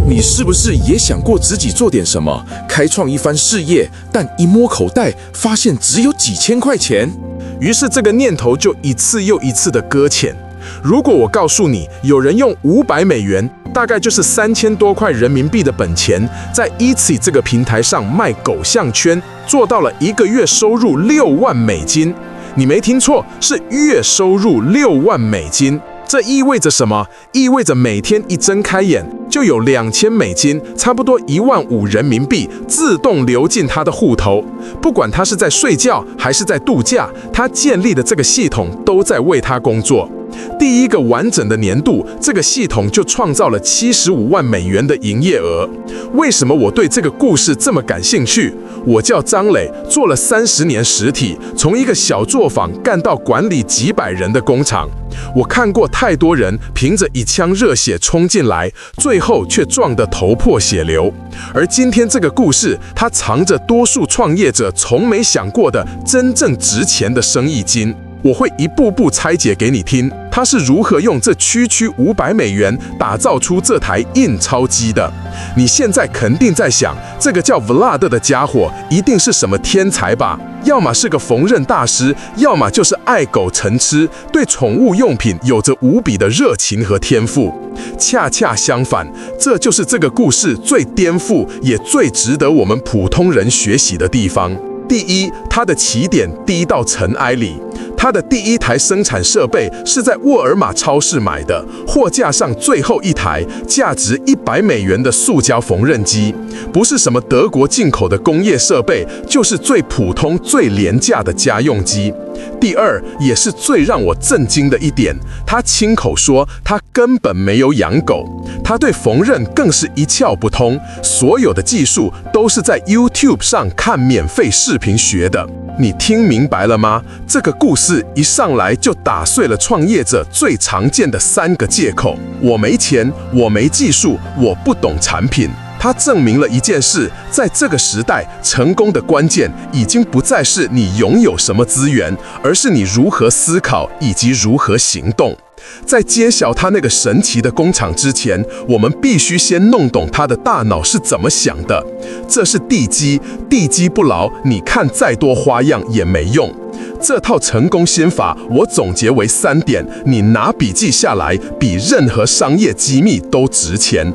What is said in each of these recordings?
你是不是也想过自己做点什么，开创一番事业，但一摸口袋，发现只有几千块钱？于是这个念头就一次又一次的搁浅。如果我告诉你，有人用$500，大概就是3000多块人民币的本钱，在 Etsy 这个平台上卖狗项圈，做到了1个月收入$6万，你没听错，是月收入$6万。这意味着什么？意味着每天一睁开眼，就有$2000，差不多15000人民币自动流进他的户头。不管他是在睡觉还是在度假，他建立的这个系统都在为他工作。第一个完整的年度，这个系统就创造了$75万的营业额。为什么我对这个故事这么感兴趣？我叫张磊，做了30年实体，从一个小作坊干到管理几百人的工厂。我看过太多人凭着一腔热血冲进来，最后却撞得头破血流。而今天这个故事，它藏着多数创业者从没想过的真正值钱的生意经。我会一步步拆解给你听，他是如何用这区$500打造出这台印钞机的。你现在肯定在想，这个叫 Vlad 的家伙一定是什么天才吧？要么是个缝纫大师，要么就是爱狗成痴，对宠物用品有着无比的热情和天赋。恰恰相反，这就是这个故事最颠覆也最值得我们普通人学习的地方。第一，他的起点低到尘埃里。他的第一台生产设备是在沃尔玛超市买的，货架上最后一台价值$100的塑胶缝纫机，不是什么德国进口的工业设备，就是最普通、最廉价的家用机。第二，也是最让我震惊的一点，他亲口说他根本没有养狗，他对缝纫更是一窍不通，所有的技术都是在 YouTube 上看免费视频学的。你听明白了吗？这个故事一上来就打碎了创业者最常见的3个借口：我没钱，我没技术，我不懂产品。它证明了一件事，在这个时代，成功的关键已经不再是你拥有什么资源，而是你如何思考以及如何行动。在揭晓他那个神奇的工厂之前，我们必须先弄懂他的大脑是怎么想的。这是地基，地基不牢，你看再多花样也没用。这套成功心法，我总结为3点，你拿笔记下来，比任何商业机密都值钱。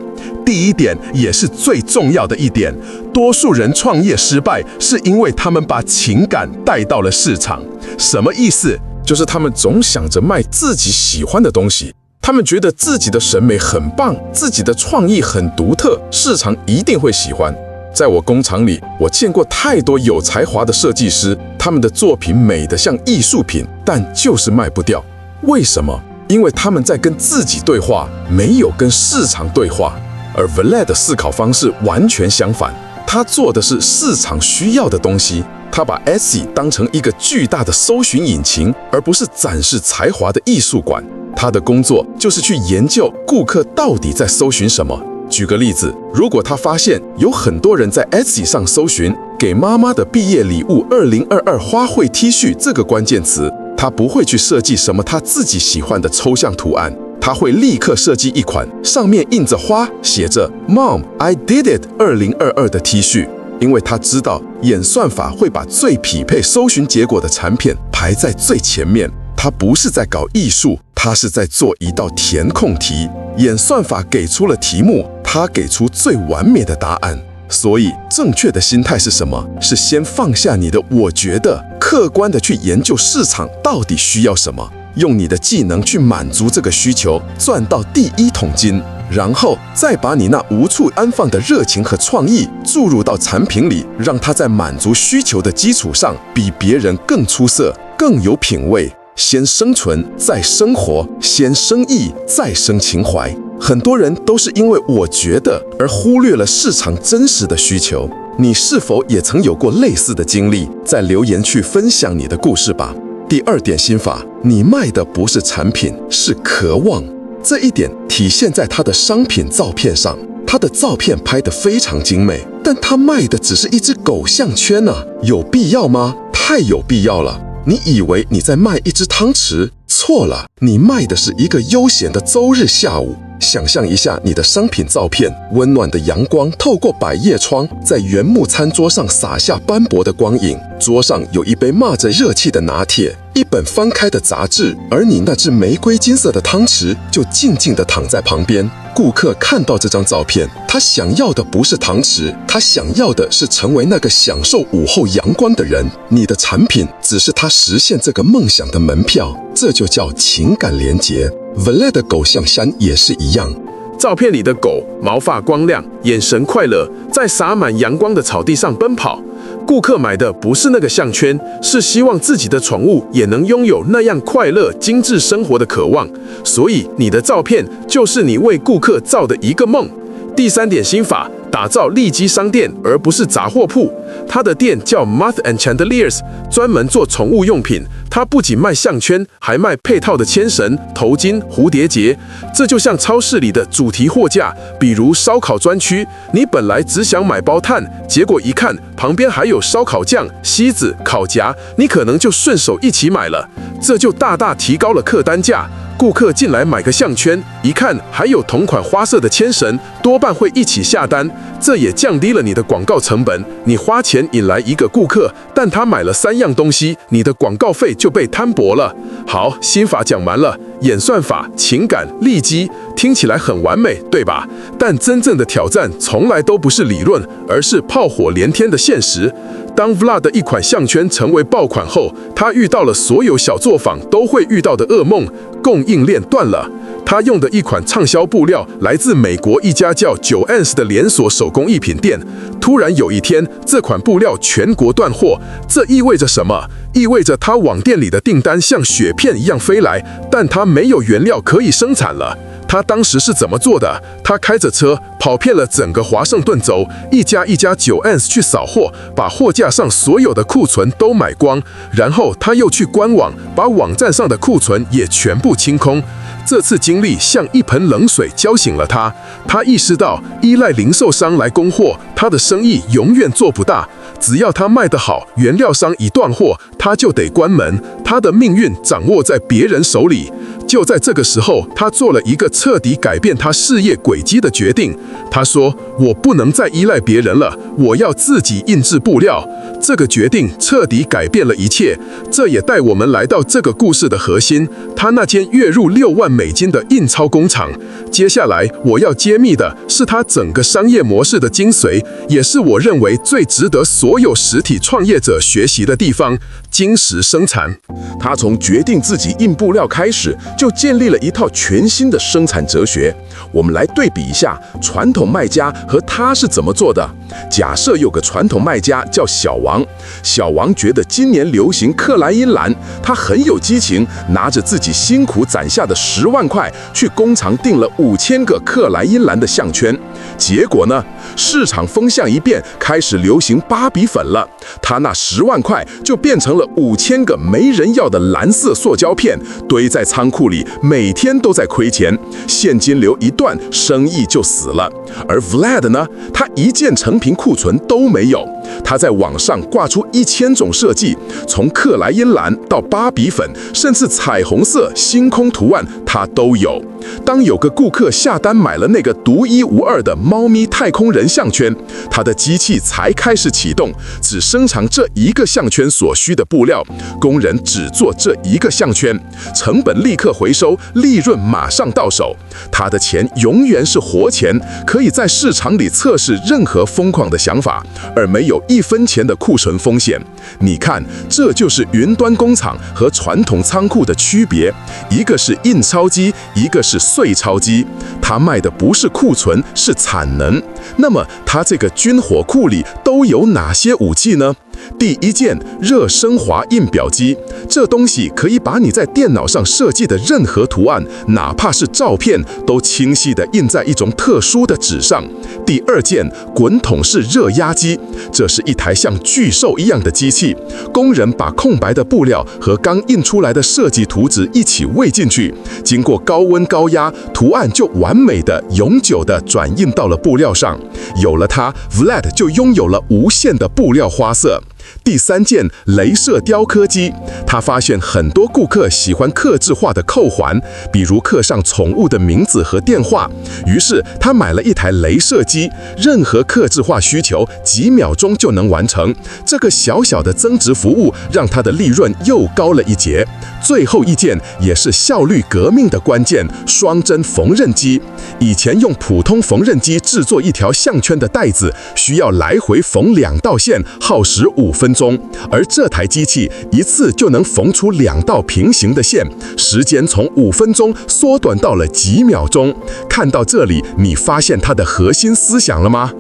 第一点，也是最重要的一点，多数人创业失败，是因为他们把情感带到了市场。什么意思？就是他们总想着卖自己喜欢的东西，他们觉得自己的审美很棒，自己的创意很独特，市场一定会喜欢。在我工厂里，我见过太多有才华的设计师，他们的作品美得像艺术品，但就是卖不掉。为什么？因为他们在跟自己对话，没有跟市场对话。而 Vlad 的思考方式完全相反，他做的是市场需要的东西。他把 Etsy 当成一个巨大的搜寻引擎，而不是展示才华的艺术馆。他的工作就是去研究顾客到底在搜寻什么。举个例子，如果他发现有很多人在 Etsy 上搜寻给妈妈的毕业礼物2022花卉 T 恤这个关键词，他不会去设计什么他自己喜欢的抽象图案，他会立刻设计一款上面印着花，写着 Mom, I did it 2022的 T 恤。因为他知道演算法会把最匹配搜寻结果的产品排在最前面。他不是在搞艺术，他是在做一道填空题。演算法给出了题目，他给出最完美的答案。所以正确的心态是什么？是先放下你的我觉得，客观的去研究市场到底需要什么，用你的技能去满足这个需求，赚到第一桶金。然后再把你那无处安放的热情和创意注入到产品里，让它在满足需求的基础上比别人更出色，更有品味。先生存，再生活；先生意，再生情怀。很多人都是因为我觉得而忽略了市场真实的需求。你是否也曾有过类似的经历？在留言区分享你的故事吧。第2点心法，你卖的不是产品，是渴望。这一点体现在他的商品照片上，他的照片拍得非常精美，但他卖的只是一只狗项圈啊，有必要吗？太有必要了。你以为你在卖一只汤匙？错了，你卖的是一个悠闲的周日下午。想象一下你的商品照片，温暖的阳光透过百叶窗，在原木餐桌上洒下斑驳的光影。桌上有一杯冒着热气的拿铁，一本翻开的杂志，而你那只玫瑰金色的汤匙就静静地躺在旁边。顾客看到这张照片，他想要的不是汤匙，他想要的是成为那个享受午后阳光的人。你的产品只是他实现这个梦想的门票，这就叫情感连结。Vlad 的狗象山也是一样。照片里的狗毛发光亮，眼神快乐，在洒满阳光的草地上奔跑。顾客买的不是那个项圈，是希望自己的宠物也能拥有那样快乐、精致生活的渴望。所以你的照片就是你为顾客造的一个梦。第3点心法，打造利基商店而不是杂货铺。他的店叫 Moth and Chandeliers， 专门做宠物用品。他不仅卖项圈，还卖配套的牵绳、头巾、蝴蝶结。这就像超市里的主题货架，比如烧烤专区，你本来只想买包炭，结果一看旁边还有烧烤酱、锡子、烤夹，你可能就顺手一起买了，这就大大提高了客单价。顾客进来买个项圈，一看还有同款花色的牵绳，多半会一起下单，这也降低了你的广告成本。你花钱引来一个顾客，但他买了3样东西，你的广告费就被摊薄了。好，心法讲完了，演算法、情感、利基，听起来很完美，对吧？但真正的挑战从来都不是理论，而是炮火连天的现实。当 Vlad 的一款项圈成为爆款后，他遇到了所有小作坊都会遇到的噩梦，供应链断了。他用的一款畅销布料来自美国一家叫Joann's的连锁手工艺品店。突然有一天，这款布料全国断货，这意味着什么？意味着他网店里的订单像雪片一样飞来，但他没有原料可以生产了。他当时是怎么做的？他开着车跑遍了整个华盛顿州，一家一家Joann's去扫货，把货架上所有的库存都买光，然后他又去官网，把网站上的库存也全部清空。这次经历像一盆冷水浇醒了他，他意识到依赖零售商来供货，他的生意永远做不大。只要他卖得好，原料商一断货，他就得关门，他的命运掌握在别人手里。就在这个时候，他做了一个彻底改变他事业轨迹的决定。他说：“我不能再依赖别人了，我要自己印制布料。”这个决定彻底改变了一切。这也带我们来到这个故事的核心，他那间月入6万美金的印钞工厂。接下来我要揭秘的是他整个商业模式的精髓，也是我认为最值得所有实体创业者学习的地方——精实生产。他从决定自己印布料开始，就建立了一套全新的生产哲学。我们来对比一下传统卖家和他是怎么做的。假设有个传统卖家叫小王，小王觉得今年流行克莱因蓝，他很有激情，拿着自己辛苦攒下的10万块，去工厂订了5000个克莱因蓝的项圈。结果呢，市场风向一变，开始流行芭比粉了。他那10万块就变成了5000个没人要的蓝色塑胶片，堆在仓库里，每天都在亏钱，现金流一断，生意就死了。而 Vlad 呢，他一件成品库存都没有。他在网上挂出1000种设计，从克莱因蓝到芭比粉，甚至彩虹色、星空图案，他都有。当有个顾客下单买了那个独一无二的猫咪太空人项圈，他的机器才开始启动，只生产这一个项圈所需的布料，工人只做这一个项圈，成本立刻回收，利润马上到手。他的钱永远是活钱，可以在市场里测试任何疯狂的想法，而没有1分钱的库存风险。你看，这就是云端工厂和传统仓库的区别，一个是印钞机，一个是碎钞机。他卖的不是库存，是产能。那么他这个军火库里都有哪些武器呢？第一件，热升华印表机，这东西可以把你在电脑上设计的任何图案，哪怕是照片，都清晰地印在一种特殊的纸上。第二件，滚筒式热压机，这是一台像巨兽一样的机器，工人把空白的布料和刚印出来的设计图纸一起喂进去，经过高温高压，图案就完美的、永久的转印到了布料上。有了它，Vlad 就拥有了无限的布料花色。第3件，雷射雕刻机。他发现很多顾客喜欢客制化的扣环，比如刻上宠物的名字和电话。于是他买了一台雷射机，任何客制化需求几秒钟就能完成。这个小小的增值服务让他的利润又高了一截。最后一件也是效率革命的关键，双针缝纫机。以前用普通缝纫机制作一条项圈的带子，需要来回缝2道线，耗时5分钟，而这台机器一次就能缝出2道平行的线，时间从5分钟缩短到了几秒钟。看到这里，你发现它的核心思想了吗？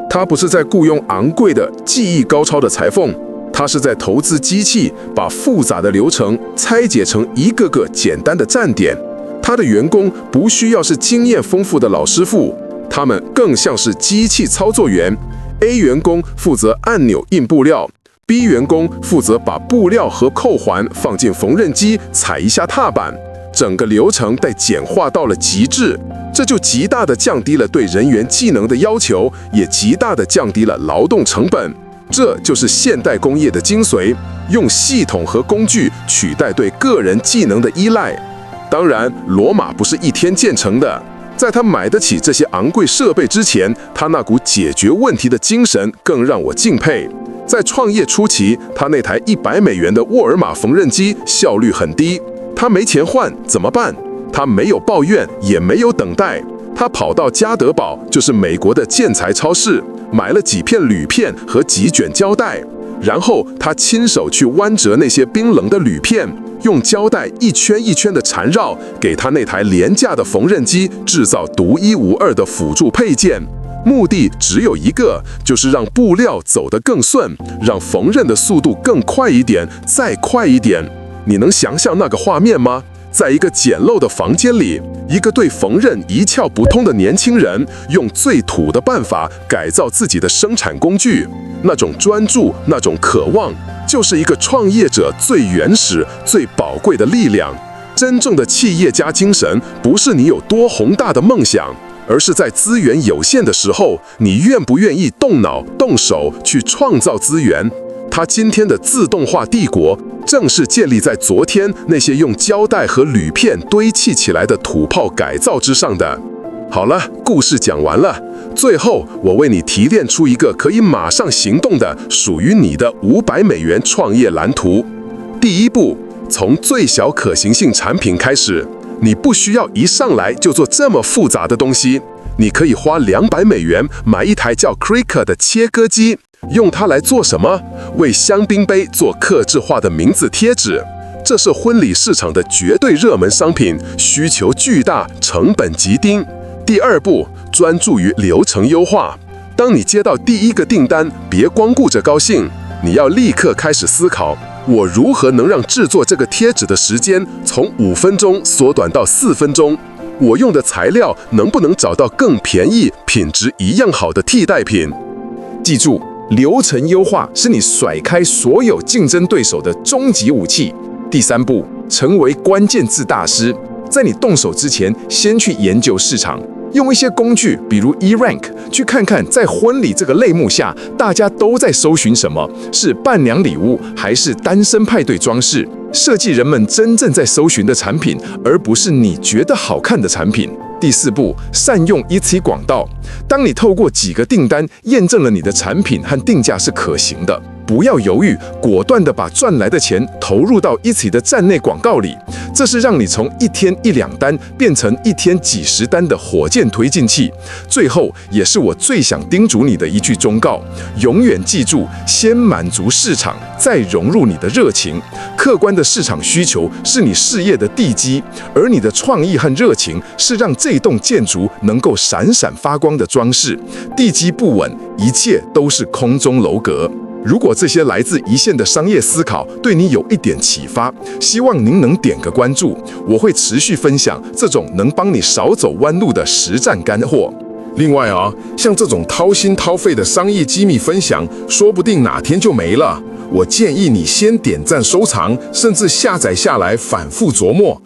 他不是在雇佣昂贵的、技艺高超的裁缝，他是在投资机器，把复杂的流程拆解成一个个简单的站点。他的员工不需要是经验丰富的老师傅，他们更像是机器操作员。A 员工负责按钮印布料， B 员工负责把布料和扣环放进缝纫机，踩一下踏板，整个流程被简化到了极致。这就极大地降低了对人员技能的要求，也极大地降低了劳动成本。这就是现代工业的精髓，用系统和工具取代对个人技能的依赖。当然，罗马不是一天建成的。在他买得起这些昂贵设备之前，他那股解决问题的精神更让我敬佩。在创业初期，他那台100美元的沃尔玛缝纫机效率很低，他没钱换怎么办？他没有抱怨，也没有等待，他跑到家得宝，就是美国的建材超市，买了几片铝片和几卷胶带，然后他亲手去弯折那些冰冷的铝片，用胶带一圈一圈的缠绕，给他那台廉价的缝纫机制造独一无二的辅助配件。目的只有一个，就是让布料走得更顺，让缝纫的速度更快一点，再快一点。你能想象那个画面吗？在一个简陋的房间里，一个对缝纫一窍不通的年轻人，用最土的办法改造自己的生产工具。那种专注，那种渴望，就是一个创业者最原始、最宝贵的力量。真正的企业家精神，不是你有多宏大的梦想，而是在资源有限的时候，你愿不愿意动脑、动手去创造资源。他今天的自动化帝国，正是建立在昨天那些用胶带和铝片堆砌起来的土炮改造之上的。好了，故事讲完了。最后，我为你提炼出一个可以马上行动的、属于你的500美元创业蓝图。第一步，从最小可行性产品开始。你不需要一上来就做这么复杂的东西，你可以花200美元买一台叫 Cricut 的切割机。用它来做什么？为香槟杯做客制化的名字贴纸。这是婚礼市场的绝对热门商品，需求巨大，成本极低。第二步，专注于流程优化。当你接到第一个订单，别光顾着高兴，你要立刻开始思考，我如何能让制作这个贴纸的时间从5分钟缩短到4分钟？我用的材料能不能找到更便宜、品质一样好的替代品？记住，流程优化是你甩开所有竞争对手的终极武器。第三步，成为关键字大师。在你动手之前，先去研究市场，用一些工具，比如 eRank， 去看看在婚礼这个类目下，大家都在搜寻什么，是伴娘礼物还是单身派对装饰？设计人们真正在搜寻的产品，而不是你觉得好看的产品。第四步，善用一次广告。当你透过几个订单验证了你的产品和定价是可行的，不要犹豫，果断地把赚来的钱投入到一起的站内广告里。这是让你从一天1-2单变成一天几十单的火箭推进器。最后，也是我最想叮嘱你的一句忠告：永远记住，先满足市场，再融入你的热情。客观的市场需求是你事业的地基，而你的创意和热情是让这栋建筑能够闪闪发光的装饰。地基不稳，一切都是空中楼阁。如果这些来自一线的商业思考对你有一点启发，希望您能点个关注，我会持续分享这种能帮你少走弯路的实战干货。另外像这种掏心掏肺的商业机密分享，说不定哪天就没了。我建议你先点赞收藏，甚至下载下来反复琢磨，